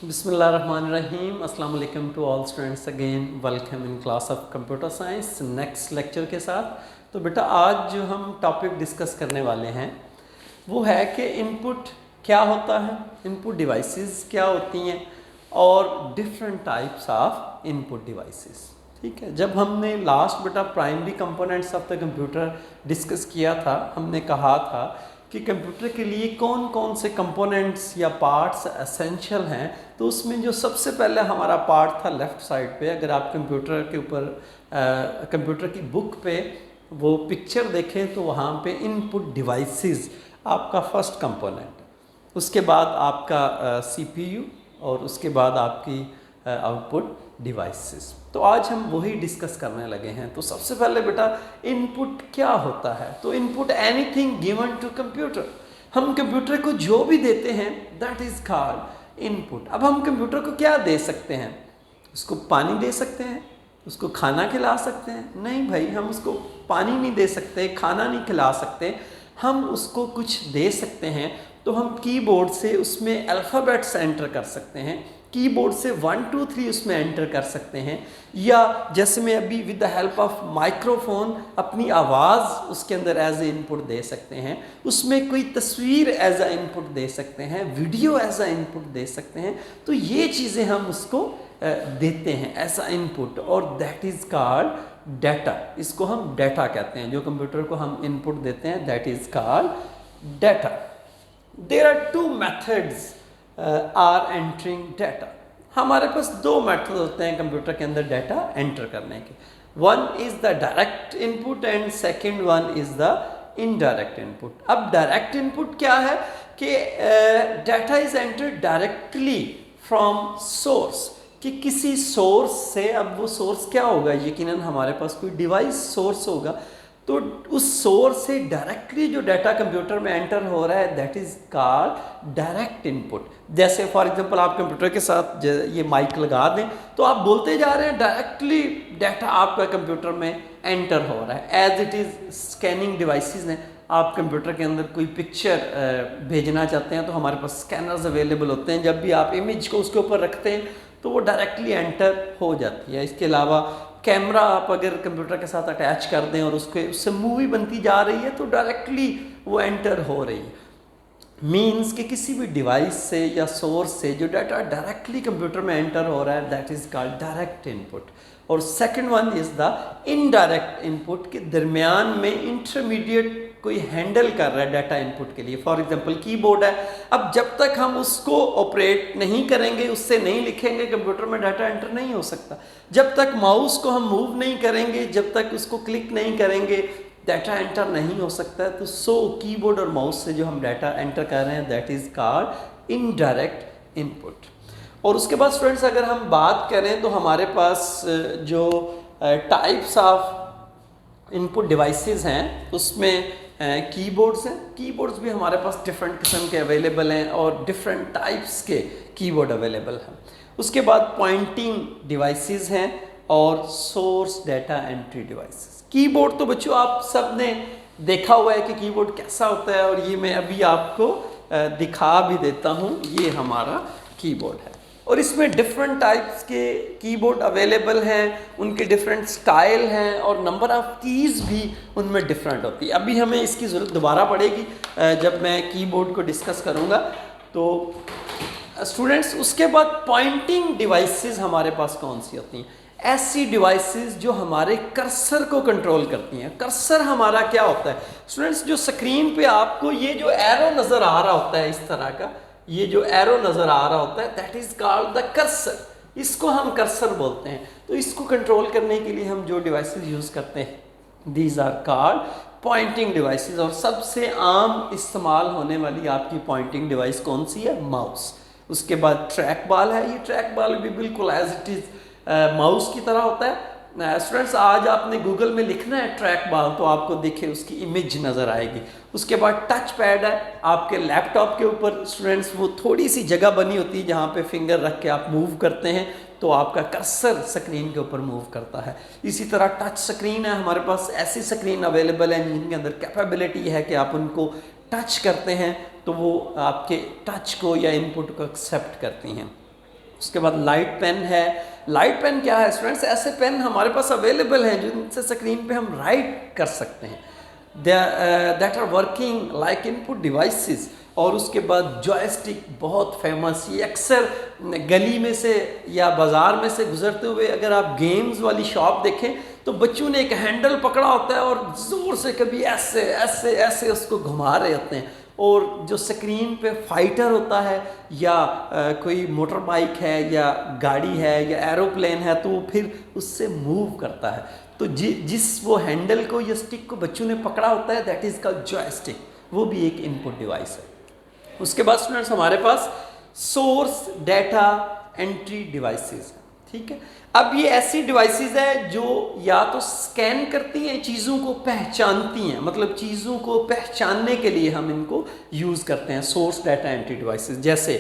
बिस्मिल्लाहिर्रहमानिर्रहीम। अस्सलाम वालेकुम to all students, again welcome in class of computer science next lecture के साथ। तो बेटा आज जो हम टॉपिक डिस्कस करने वाले हैं वो है कि इनपुट क्या होता है, इनपुट डिवाइसेस क्या होती हैं और different types of input devices. ठीक है, जब हमने लास्ट बेटा primary components of the computer discuss किया था, हमने कहा था कि कंप्यूटर के लिए कौन कौन से कंपोनेंट्स या पार्ट्स एसेंशियल हैं। तो उसमें जो सबसे पहले हमारा पार्ट था लेफ़्ट साइड पे, अगर आप कंप्यूटर के ऊपर कंप्यूटर की बुक पे वो पिक्चर देखें तो वहाँ पे इनपुट डिवाइसेस आपका फर्स्ट कंपोनेंट, उसके बाद आपका सीपीयू और उसके बाद आपकी आउटपुट डिवाइसेस। तो आज हम वही डिस्कस करने लगे हैं। तो सबसे पहले बेटा इनपुट क्या होता है। तो input anything given to computer, हम कंप्यूटर को जो भी देते हैं दैट इज कॉल्ड इनपुट। अब हम कंप्यूटर को क्या दे सकते हैं? उसको पानी दे सकते हैं, उसको खाना खिला सकते हैं? नहीं भाई, हम उसको पानी नहीं दे सकते, खाना नहीं खिला सकते। हम उसको कुछ दे सकते हैं तो हम कीबोर्ड से उसमें अल्फ़ाबेट्स एंटर कर सकते हैं, कीबोर्ड से 1 2 3 उसमें एंटर कर सकते हैं, या जैसे मैं अभी with the help of microphone अपनी आवाज़ उसके अंदर एज ए इनपुट दे सकते हैं, उसमें कोई तस्वीर एज ए इनपुट दे सकते हैं, वीडियो एज ए इनपुट दे सकते हैं। तो ये चीज़ें हम उसको देते हैं एज ए इनपुट और दैट इज़ कॉल्ड डाटा। इसको हम डाटा कहते हैं, जो कंप्यूटर को हम इनपुट देते हैं that is called data. There are two methods are entering data. हमारे पास दो मेथड होते हैं कंप्यूटर के अंदर डाटा एंटर करने के। One is the direct input and second one is the indirect input. अब डायरेक्ट इनपुट क्या है कि data is entered directly from source, कि किसी सोर्स से। अब वो सोर्स क्या होगा? यकीनन हमारे पास कोई डिवाइस सोर्स होगा, तो उस सोर्स से डायरेक्टली जो डाटा कंप्यूटर में एंटर हो रहा है that is called direct input. जैसे फॉर एग्जांपल आप कंप्यूटर के साथ ये माइक लगा दें तो आप बोलते जा रहे हैं, डायरेक्टली डाटा आपका कंप्यूटर में एंटर हो रहा है। As it is scanning devices हैं, आप कंप्यूटर के अंदर कोई पिक्चर भेजना चाहते हैं तो हमारे पास स्कैनर्स अवेलेबल होते हैं। जब भी आप इमेज को उसके ऊपर रखते हैं तो वो डायरेक्टली एंटर हो जाती है। इसके अलावा कैमरा आप अगर कंप्यूटर के साथ अटैच कर दें और उससे मूवी बनती जा रही है तो डायरेक्टली वो एंटर हो रही है। मीन्स कि किसी भी डिवाइस से या सोर्स से जो डाटा डायरेक्टली कंप्यूटर में एंटर हो रहा है that is called direct input. और second one is the indirect input, के दरमियान में इंटरमीडिएट कोई हैंडल कर रहा है डाटा इनपुट के लिए। फॉर एग्जांपल कीबोर्ड है, अब जब तक हम उसको ऑपरेट नहीं करेंगे, उससे नहीं लिखेंगे, कंप्यूटर में डाटा एंटर नहीं हो सकता। जब तक माउस को हम मूव नहीं करेंगे, जब तक उसको क्लिक नहीं करेंगे, डाटा एंटर नहीं हो सकता है। तो कीबोर्ड और माउस से जो हम डाटा एंटर कर रहे हैं that is called indirect input. और उसके बाद स्टूडेंट्स अगर हम बात करें तो हमारे पास जो टाइप्स ऑफ इनपुट डिवाइसेस हैं उसमें कीबोर्ड्स हैं। कीबोर्ड्स भी हमारे पास डिफरेंट किस्म के अवेलेबल हैं और डिफरेंट टाइप्स के कीबोर्ड अवेलेबल हैं। उसके बाद पॉइंटिंग डिवाइसेस हैं और source data entry devices. Keyboard तो बच्चों आप सब ने देखा हुआ है कि कीबोर्ड कैसा होता है, और ये मैं अभी आपको दिखा भी देता हूँ। ये हमारा कीबोर्ड है और इसमें डिफरेंट टाइप्स के कीबोर्ड अवेलेबल हैं, उनके डिफरेंट स्टाइल हैं और नंबर ऑफ़ कीज़ भी उनमें डिफरेंट होती है। अभी हमें इसकी ज़रूरत दोबारा पड़ेगी जब मैं कीबोर्ड को डिस्कस करूँगा। तो स्टूडेंट्स उसके बाद पॉइंटिंग डिवाइसेस हमारे पास कौन सी होती हैं? ऐसी डिवाइसेस जो हमारे कर्सर को कंट्रोल करती हैं। कर्सर हमारा क्या होता है स्टूडेंट्स? जो स्क्रीन पे आपको ये जो एरो नज़र आ रहा होता है, इस तरह का ये जो एरो नज़र आ रहा होता है that is called the cursor. इसको हम कर्सर बोलते हैं। तो इसको कंट्रोल करने के लिए हम जो डिवाइसेस यूज़ करते हैं these are called pointing devices. और सबसे आम इस्तेमाल होने वाली आपकी पॉइंटिंग डिवाइस कौन सी है? माउस। उसके बाद ट्रैक बॉल है। ये ट्रैक बॉल भी बिल्कुल एज इट इज़ माउस की तरह होता है। स्टूडेंट्स आज आपने गूगल में लिखना है ट्रैक बॉल तो आपको देखे उसकी इमेज नज़र आएगी। उसके बाद टच पैड है आपके लैपटॉप के ऊपर। स्टूडेंट्स वो थोड़ी सी जगह बनी होती है जहाँ पे फिंगर रख के आप मूव करते हैं तो आपका कर्सर स्क्रीन के ऊपर मूव करता है। इसी तरह टच स्क्रीन है, हमारे पास ऐसी स्क्रीन अवेलेबल है जिनके अंदर कैपेबिलिटी है कि आप उनको टच करते हैं तो वो आपके टच को या इनपुट को एक्सेप्ट करती हैं। उसके बाद लाइट पेन है। लाइट पेन क्या है स्टूडेंट्स? ऐसे पेन हमारे पास अवेलेबल हैं जिनसे स्क्रीन पे हम राइट कर सकते हैं, that are working like input devices. और उसके बाद जॉयस्टिक बहुत फेमस, ये अक्सर गली में से या बाज़ार में से गुजरते हुए अगर आप गेम्स वाली शॉप देखें तो बच्चों ने एक हैंडल पकड़ा होता है और ज़ोर से कभी ऐसे ऐसे ऐसे उसको घुमा रहे होते हैं, और जो स्क्रीन पे फाइटर होता है या कोई मोटर बाइक है या गाड़ी है या एरोप्लेन है तो वो फिर उससे मूव करता है। तो जिस वो हैंडल को या स्टिक को बच्चों ने पकड़ा होता है दैट इज़ कॉल्ड जॉयस्टिक, वो भी एक इनपुट डिवाइस है। उसके बाद स्टूडेंट्स हमारे पास सोर्स डाटा एंट्री डिवाइसेस, ठीक है। अब ये ऐसी डिवाइसेस है जो या तो स्कैन करती हैं, चीज़ों को पहचानती हैं, मतलब चीज़ों को पहचानने के लिए हम इनको यूज़ करते हैं सोर्स डाटा एंट्री डिवाइसेस। जैसे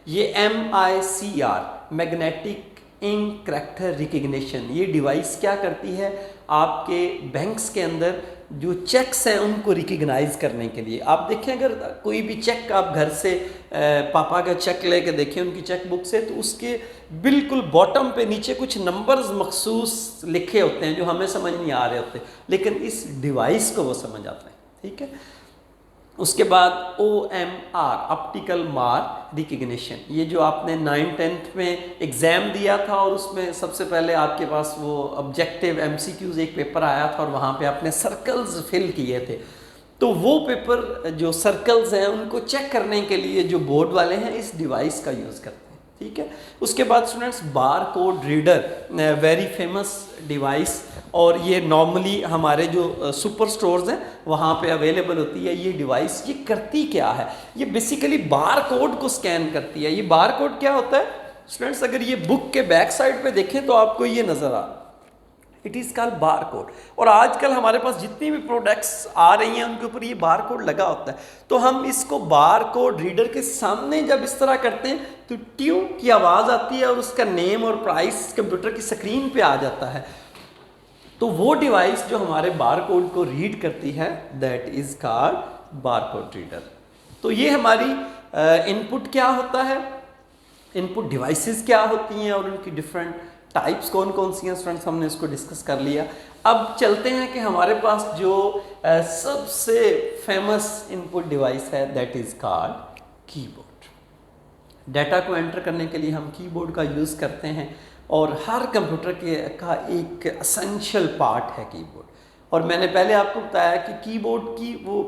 ये MICR magnetic ink character recognition, ये डिवाइस क्या करती है, आपके बैंक्स के अंदर जो चेक्स हैं उनको रिकग्नाइज करने के लिए। आप देखें अगर कोई भी चेक आप घर से पापा का चेक लेके देखें उनकी चेक बुक से, तो उसके बिल्कुल बॉटम पे नीचे कुछ नंबर्स मखसूस लिखे होते हैं जो हमें समझ नहीं आ रहे होते, लेकिन इस डिवाइस को वो समझ आता है, ठीक है। उसके बाद OMR ऑप्टिकल मार्क रिकग्निशन, ये जो आपने 9th-10th में एग्ज़ाम दिया था और उसमें सबसे पहले आपके पास वो ऑब्जेक्टिव MCQs एक पेपर आया था और वहाँ पे आपने सर्कल्स फिल किए थे, तो वो पेपर जो सर्कल्स हैं उनको चेक करने के लिए जो बोर्ड वाले हैं इस डिवाइस का यूज़ करते हैं, ठीक है। उसके बाद students bar code reader, very famous device, और ये नॉर्मली हमारे जो सुपर स्टोर्स हैं वहाँ पे अवेलेबल होती है ये डिवाइस। ये करती क्या है, ये बेसिकली बार कोड को स्कैन करती है। ये बार कोड क्या होता है स्टूडेंट्स? अगर ये बुक के बैक साइड पे देखें तो आपको ये नज़र आ, it is called bar code. और आजकल हमारे पास जितनी भी प्रोडक्ट्स आ रही हैं उनके ऊपर ये बार कोड लगा होता है, तो हम इसको बार कोड रीडर के सामने जब इस तरह करते हैं तो ट्यू की आवाज़ आती है और उसका नेम और प्राइस कंप्यूटर की स्क्रीन पे आ जाता है। तो वो डिवाइस जो हमारे बार कोड को रीड करती है that is called bar code reader. तो ये हमारी इनपुट क्या होता है, इनपुट डिवाइसेस क्या होती हैं और उनकी डिफरेंट टाइप्स कौन कौन सी हैं स्टूडेंट्स, हमने इसको डिस्कस कर लिया। अब चलते हैं कि हमारे पास जो सबसे फेमस इनपुट डिवाइस है that is called keyboard. Data को एंटर करने के लिए हम कीबोर्ड का यूज़ करते हैं और हर कंप्यूटर का एक एसेंशियल पार्ट है कीबोर्ड। और मैंने पहले आपको बताया कि कीबोर्ड की वो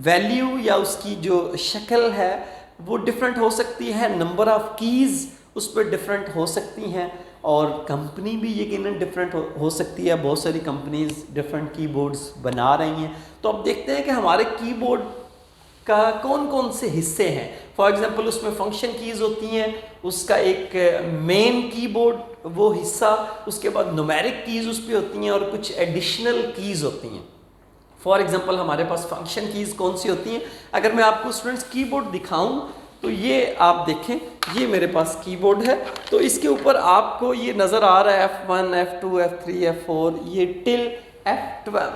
वैल्यू या उसकी जो शक्ल है वो डिफरेंट हो सकती है, नंबर ऑफ़ कीज़ उस पर डिफरेंट हो सकती हैं, और कंपनी भी यकीनन डिफरेंट हो सकती है। बहुत सारी कंपनीज डिफरेंट कीबोर्ड्स बना रही हैं। तो अब देखते हैं कि हमारे कीबोर्ड का कौन कौन से हिस्से हैं। फॉर एग्जांपल उसमें फंक्शन कीज़ होती हैं, उसका एक मेन कीबोर्ड वो हिस्सा, उसके बाद न्यूमेरिक कीज़ उस पर होती हैं और कुछ एडिशनल कीज़ होती हैं। फॉर एग्जांपल हमारे पास फंक्शन कीज़ कौन सी होती हैं, अगर मैं आपको स्टूडेंट्स कीबोर्ड दिखाऊं तो ये आप देखें, ये मेरे पास कीबोर्ड है, तो इसके ऊपर आपको ये नज़र आ रहा है F1 F2 F3 F4 ये टिल F12,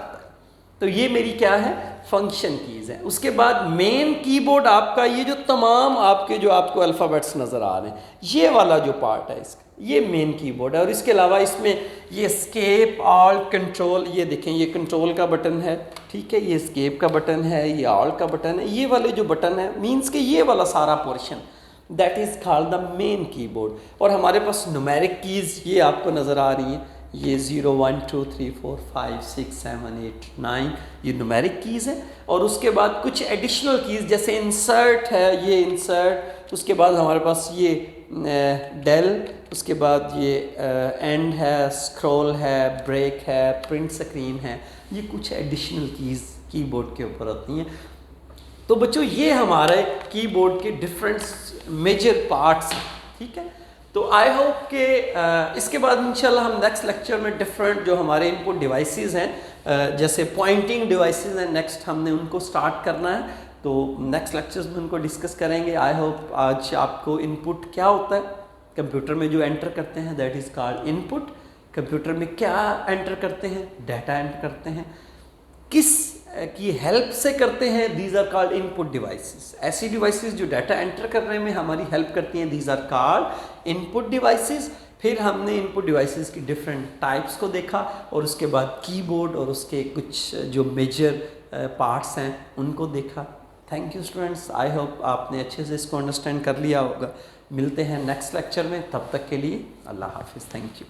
तो ये मेरी क्या है फंक्शन कीज़ है। उसके बाद मेन कीबोर्ड आपका ये जो तमाम आपके जो आपको अल्फ़ाबेट्स नज़र आ रहे हैं ये वाला जो पार्ट है इसका ये मेन कीबोर्ड है। और इसके अलावा इसमें ये एस्केप ऑल्ट कंट्रोल, ये देखें ये कंट्रोल का बटन है, ठीक है, ये एस्केप का बटन है, ये ऑल्ट का बटन है, ये वाले जो बटन है मीन्स के ये वाला सारा portion that is called the main keyboard. और हमारे पास न्यूमेरिक कीज़ ये आपको नज़र आ रही हैं, ये 0 1 2 3 4 5 6 7 8 9 ये न्यूमेरिक कीज़ है। और उसके बाद कुछ एडिशनल कीज़ जैसे इंसर्ट है, ये इंसर्ट, उसके बाद हमारे पास ये डेल, उसके बाद ये एंड है, स्क्रॉल है, ब्रेक है, प्रिंट स्क्रीन है, ये कुछ एडिशनल कीज़ कीबोर्ड के ऊपर होती हैं। तो बच्चों ये हमारे कीबोर्ड के डिफरेंट मेजर पार्ट्स हैं, ठीक है। तो आई होप कि इसके बाद इंशाल्लाह हम नेक्स्ट लेक्चर में डिफरेंट जो हमारे इनपुट डिवाइसेस हैं जैसे पॉइंटिंग डिवाइसेस हैं नेक्स्ट हमने उनको स्टार्ट करना है, तो नेक्स्ट लेक्चर्स में उनको डिस्कस करेंगे। आई होप आज आपको इनपुट क्या होता है कंप्यूटर में जो एंटर करते हैं that is called input. Computer में क्या एंटर करते हैं, डाटा एंटर करते हैं, किस की हेल्प से करते हैं, these are called input devices. ऐसी डिवाइसेस जो डाटा एंटर करने में हमारी हेल्प करती हैं, these are called input devices. फिर हमने इनपुट डिवाइसेस की डिफरेंट टाइप्स को देखा और उसके बाद कीबोर्ड और उसके कुछ जो मेजर पार्ट्स हैं उनको देखा। Thank you students, I hope आपने अच्छे से इसको अंडरस्टैंड कर लिया होगा। मिलते हैं नेक्स्ट लेक्चर में, तब तक के लिए अल्लाह हाफिज़, थैंक यू।